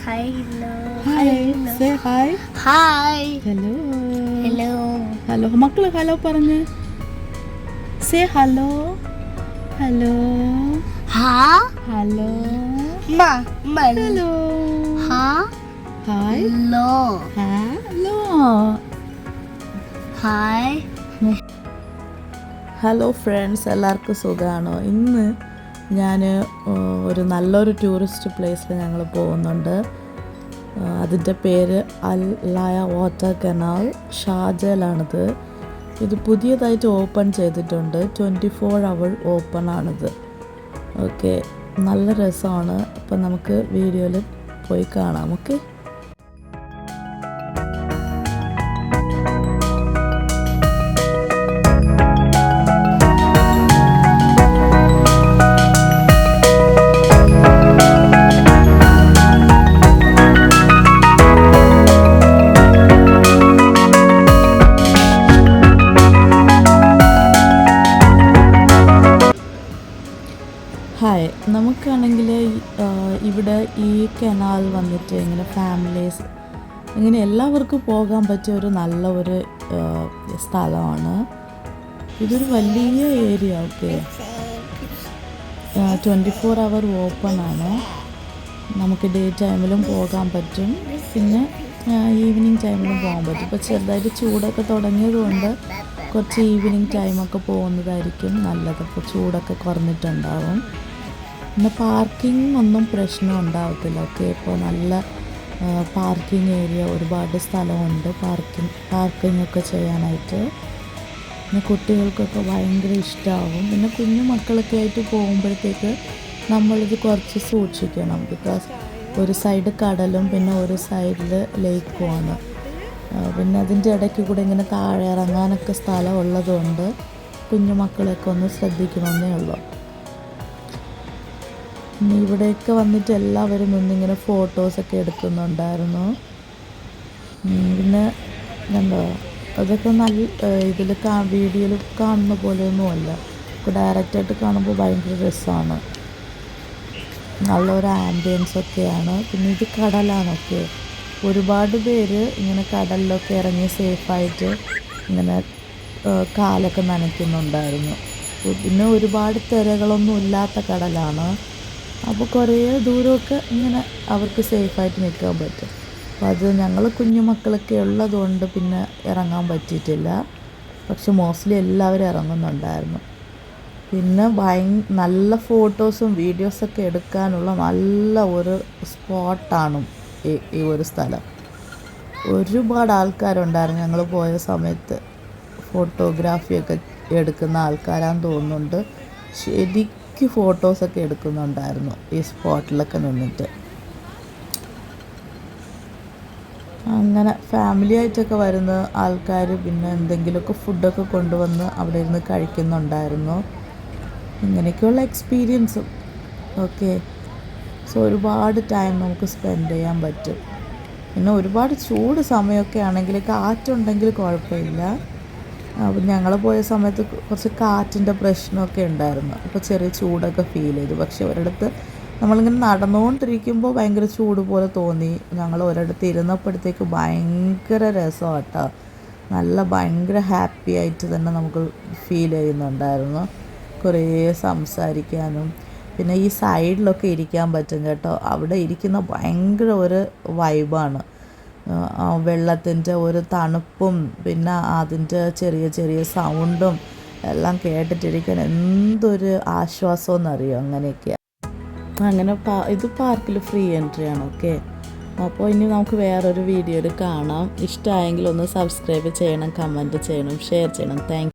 Hello. Hi. Hello. Say hi. Hi. Hello. Hello. Hello. മക്കള് hello പറഞ്ഞ്. Say hello. Hello. Ha. Hello. Ma. Hello. Ha. Hi. Hello. Hello. Hi. Hello friends, എല്ലാവർക്കും സുഖമാണോ? ഇന്ന് ഞാൻ ഒരു നല്ലൊരു ടൂറിസ്റ്റ് പ്ലേസിൽ ഞങ്ങൾ പോകുന്നുണ്ട്. അതിൻ്റെ പേര് അൽ ലയ വാട്ടർ കനാൽ, ഷാർജയിലാണിത്. ഇത് പുതിയതായിട്ട് ഓപ്പൺ ചെയ്തിട്ടുണ്ട്. 24 hour ഓപ്പൺ ആണിത്. ഓക്കെ, നല്ല രസമാണ്. അപ്പം നമുക്ക് വീഡിയോയിൽ പോയി കാണാം. ഓക്കെ. ഹായ്, നമുക്കാണെങ്കിൽ ഇവിടെ ഈ കനാൽ വന്നിട്ട് ഇങ്ങനെ ഫാമിലീസ് ഇങ്ങനെ എല്ലാവർക്കും പോകാൻ പറ്റിയ ഒരു നല്ല ഒരു സ്ഥലമാണ്. ഇതൊരു വലിയ ഏരിയ. ഓക്കെ, 24 hour ഓപ്പൺ ആണ്. നമുക്ക് ഡേ ടൈമിലും പോകാൻ പറ്റും, പിന്നെ ഈവനിങ് ടൈമിലും പോകാൻ പറ്റും. ഇപ്പോൾ ചെറുതായിട്ട് ചൂടൊക്കെ തുടങ്ങിയതുകൊണ്ട് കുറച്ച് ഈവനിങ് ടൈമൊക്കെ പോകുന്നതായിരിക്കും നല്ലത്. അപ്പോൾ ചൂടൊക്കെ കുറഞ്ഞിട്ടുണ്ടാവും. പിന്നെ പാർക്കിംഗ് ഒന്നും പ്രശ്നം ഉണ്ടാകത്തില്ല. ഓക്കെ, ഇപ്പോൾ നല്ല പാർക്കിംഗ് ഏരിയ, ഒരുപാട് സ്ഥലമുണ്ട് പാർക്കിംഗ് ഒക്കെ ചെയ്യാനായിട്ട്. പിന്നെ കുട്ടികൾക്കൊക്കെ ഭയങ്കര ഇഷ്ടമാവും. പിന്നെ കുഞ്ഞു മക്കളൊക്കെ ആയിട്ട് പോകുമ്പോഴത്തേക്ക് നമ്മളിത് കുറച്ച് സൂക്ഷിക്കണം. ബിക്കോസ് ഒരു സൈഡ് കടലും പിന്നെ ഒരു സൈഡിൽ ലേക്കുമാണ്. പിന്നെ അതിൻ്റെ ഇടയ്ക്ക് കൂടെ ഇങ്ങനെ താഴെ ഇറങ്ങാനൊക്കെ സ്ഥലം ഉള്ളതുകൊണ്ട് കുഞ്ഞു മക്കളൊക്കെ ഒന്ന് ശ്രദ്ധിക്കണമെന്നേ ഉള്ളൂ. പിന്നെ ഇവിടെയൊക്കെ വന്നിട്ട് എല്ലാവരും ഒന്നിങ്ങനെ ഫോട്ടോസൊക്കെ എടുക്കുന്നുണ്ടായിരുന്നു. പിന്നെ എന്താ, അതൊക്കെ നല്ല ഇതിൽ വീഡിയോയിൽ കാണുന്ന പോലെയൊന്നുമല്ല. ഇപ്പോൾ ഡയറക്റ്റായിട്ട് കാണുമ്പോൾ ഭയങ്കര രസമാണ്, നല്ലൊരു ആംബിയൻസൊക്കെയാണ്. പിന്നെ ഇത് കടലാണൊക്കെ. ഒരുപാട് പേര് ഇങ്ങനെ കടലിലൊക്കെ ഇറങ്ങി സേഫായിട്ട് ഇങ്ങനെ കാലൊക്കെ നനയ്ക്കുന്നുണ്ടായിരുന്നു. പിന്നെ ഒരുപാട് തിരകളൊന്നും ഇല്ലാത്ത കടലാണ്. അപ്പോൾ കുറേ ദൂരമൊക്കെ ഇങ്ങനെ അവർക്ക് സേഫായിട്ട് നിൽക്കാൻ പറ്റും. അപ്പോൾ അത് ഞങ്ങൾ കുഞ്ഞു മക്കളൊക്കെ ഉള്ളതുകൊണ്ട് പിന്നെ ഇറങ്ങാൻ പറ്റിയിട്ടില്ല. പക്ഷെ മോസ്റ്റ്ലി എല്ലാവരും ഇറങ്ങുന്നുണ്ടായിരുന്നു. പിന്നെ നല്ല ഫോട്ടോസും വീഡിയോസൊക്കെ എടുക്കാനുള്ള നല്ല ഒരു സ്പോട്ടാണ് ഈ ഒരു സ്ഥലം. ഒരുപാട് ആൾക്കാരുണ്ടായിരുന്നു ഞങ്ങൾ പോയ സമയത്ത്. ഫോട്ടോഗ്രാഫിയൊക്കെ എടുക്കുന്ന ആൾക്കാരാന്ന് തോന്നുന്നുണ്ട്. ശരിക്കും ഫോട്ടോസൊക്കെ എടുക്കുന്നുണ്ടായിരുന്നു ഈ സ്പോട്ടിലൊക്കെ നിന്നിട്ട്. അങ്ങനെ ഫാമിലി ആയിട്ടൊക്കെ വരുന്ന ആൾക്കാർ പിന്നെ എന്തെങ്കിലുമൊക്കെ ഫുഡൊക്കെ കൊണ്ടുവന്ന് അവിടെ ഇരുന്ന് കഴിക്കുന്നുണ്ടായിരുന്നു. ഇങ്ങനെയൊക്കെയുള്ള എക്സ്പീരിയൻസും. ഓക്കെ, സോ ഒരുപാട് ടൈം നമുക്ക് സ്പെൻഡ് ചെയ്യാൻ പറ്റും. പിന്നെ ഒരുപാട് ചൂട് സമയമൊക്കെ ആണെങ്കിൽ കാറ്റുണ്ടെങ്കിൽ കുഴപ്പമില്ല. അപ്പം ഞങ്ങൾ പോയ സമയത്ത് കുറച്ച് കാറ്റിൻ്റെ പ്രശ്നമൊക്കെ ഉണ്ടായിരുന്നു. അപ്പോൾ ചെറിയ ചൂടൊക്കെ ഫീൽ ചെയ്തു. പക്ഷെ ഒരിടത്ത് നമ്മളിങ്ങനെ നടന്നുകൊണ്ടിരിക്കുമ്പോൾ ഭയങ്കര ചൂട് പോലെ തോന്നി. ഞങ്ങൾ ഒരിടത്ത് ഇരുന്നപ്പോഴത്തേക്ക് ഭയങ്കര രസമാണ് കേട്ടോ. ഭയങ്കര ഹാപ്പി ആയിട്ട് തന്നെ നമുക്ക് ഫീൽ ചെയ്യുന്നുണ്ടായിരുന്നു. കുറേ സംസാരിക്കാനും പിന്നെ ഈ സൈഡിലൊക്കെ ഇരിക്കാൻ പറ്റും കേട്ടോ. അവിടെ ഇരിക്കുന്ന ഭയങ്കര ഒരു വൈബാണ്. വെള്ളത്തിൻ്റെ ഒരു തണുപ്പും പിന്നെ അതിൻ്റെ ചെറിയ ചെറിയ സൗണ്ടും എല്ലാം കേട്ടിട്ടിരിക്കാൻ എന്തൊരു ആശ്വാസമെന്നറിയോ. അങ്ങനെയൊക്കെയാണ്. അങ്ങനെ ഇത് പാർക്കിൽ ഫ്രീ എൻട്രി ആണ്. ഓക്കെ, അപ്പോൾ ഇനി നമുക്ക് വേറൊരു വീഡിയോയിൽ കാണാം. ഇഷ്ടമായെങ്കിൽ ഒന്ന് സബ്സ്ക്രൈബ് ചെയ്യണം, കമൻറ്റ് ചെയ്യണം, ഷെയർ ചെയ്യണം. താങ്ക്